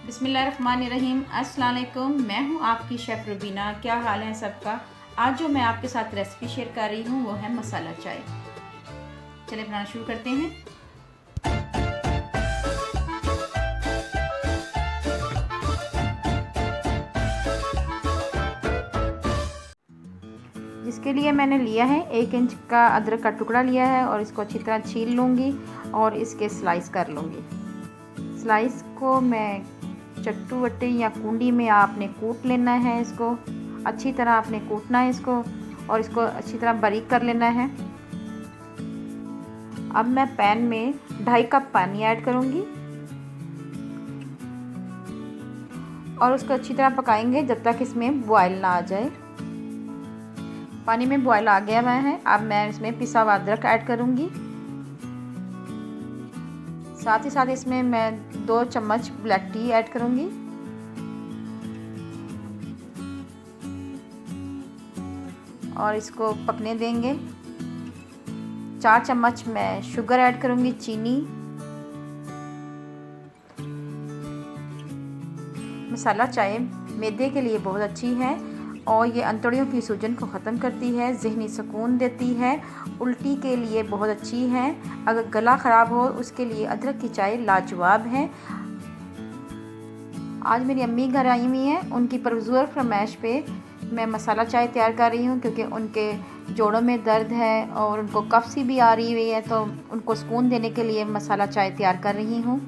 बिस्मिल्लाहिर्रहमानिर्रहीम। अस्सलाम वालेकुम। मैं हूं आपकी शेफ़ रुबीना। क्या हाल है सबका। आज जो मैं आपके साथ रेसिपी शेयर कर रही हूं वो है मसाला चाय। चलिए बनाना शुरू करते हैं। इसके लिए मैंने लिया है 1 इंच का अदरक का टुकड़ा लिया है और इसको अच्छी तरह छील लूँगी और इसके स्लाइस कर लूँगी। स्लाइस को मैं चट्टू वट्टे या कुंडी में आपने कूट लेना है। इसको अच्छी तरह आपने कूटना है इसको और इसको अच्छी तरह बारीक कर लेना है। अब मैं पैन में 2.5 कप पानी ऐड करूँगी और उसको अच्छी तरह पकाएंगे जब तक इसमें बॉयल ना आ जाए। पानी में बॉयल आ गया हुआ है। अब मैं इसमें पिसा हुआ अदरक ऐड करूँगी। साथ ही साथ इसमें मैं 2 चम्मच ब्लैक टी ऐड करूँगी। और इसको पकने देंगे। 4 चम्मच मैं शुगर ऐड करूँगी, चीनी। मसाला चाय मैदे के लिए बहुत अच्छी है और ये अंतड़ियों की सूजन को ख़त्म करती है, ज़हनी सुकून देती है, उल्टी के लिए बहुत अच्छी है। अगर गला ख़राब हो उसके लिए अदरक की चाय लाजवाब है। आज मेरी अम्मी घर आई हुई हैं, उनकी पुरज़ोर फरमाइश पे मैं मसाला चाय तैयार कर रही हूँ क्योंकि उनके जोड़ों में दर्द है और उनको कफ सी भी आ रही हुई है, तो उनको सुकून देने के लिए मसाला चाय तैयार कर रही हूँ।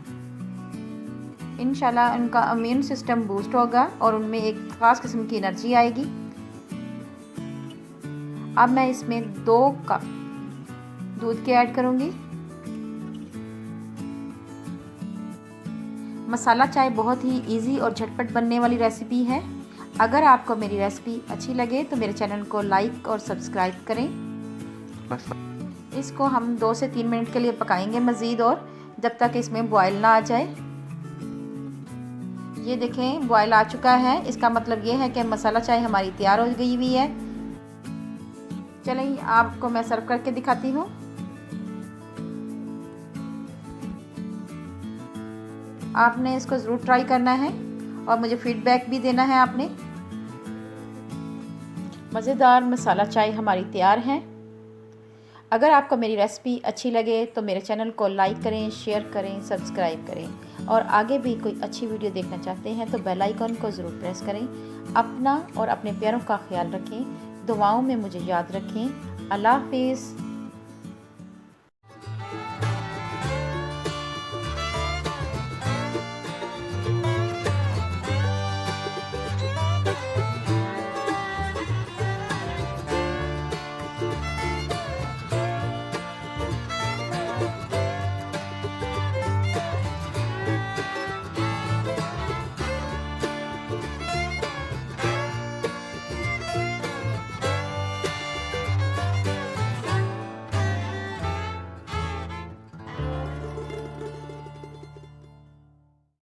इंशाल्लाह उनका इम्यून सिस्टम बूस्ट होगा और उनमें एक ख़ास किस्म की एनर्जी आएगी। अब मैं इसमें 2 कप दूध के ऐड करूँगी। मसाला चाय बहुत ही इजी और झटपट बनने वाली रेसिपी है। अगर आपको मेरी रेसिपी अच्छी लगे तो मेरे चैनल को लाइक और सब्सक्राइब करें। इसको हम 2 से 3 मिनट के लिए पकाएंगे मज़ीद, और जब तक इसमें बॉयल ना आ जाए। ये देखें बॉयल आ चुका है, इसका मतलब ये है कि मसाला चाय हमारी तैयार हो गई हुई है। चलें आपको मैं सर्व करके दिखाती हूँ। आपने इसको ज़रूर ट्राई करना है और मुझे फीडबैक भी देना है आपने। मज़ेदार मसाला चाय हमारी तैयार है। अगर आपको मेरी रेसिपी अच्छी लगे तो मेरे चैनल को लाइक करें, शेयर करें, सब्सक्राइब करें और आगे भी कोई अच्छी वीडियो देखना चाहते हैं तो बेल आइकन को ज़रूर प्रेस करें। अपना और अपने प्यारों का ख्याल रखें। दुआओं में मुझे याद रखें। अल्लाह हाफ़िज़।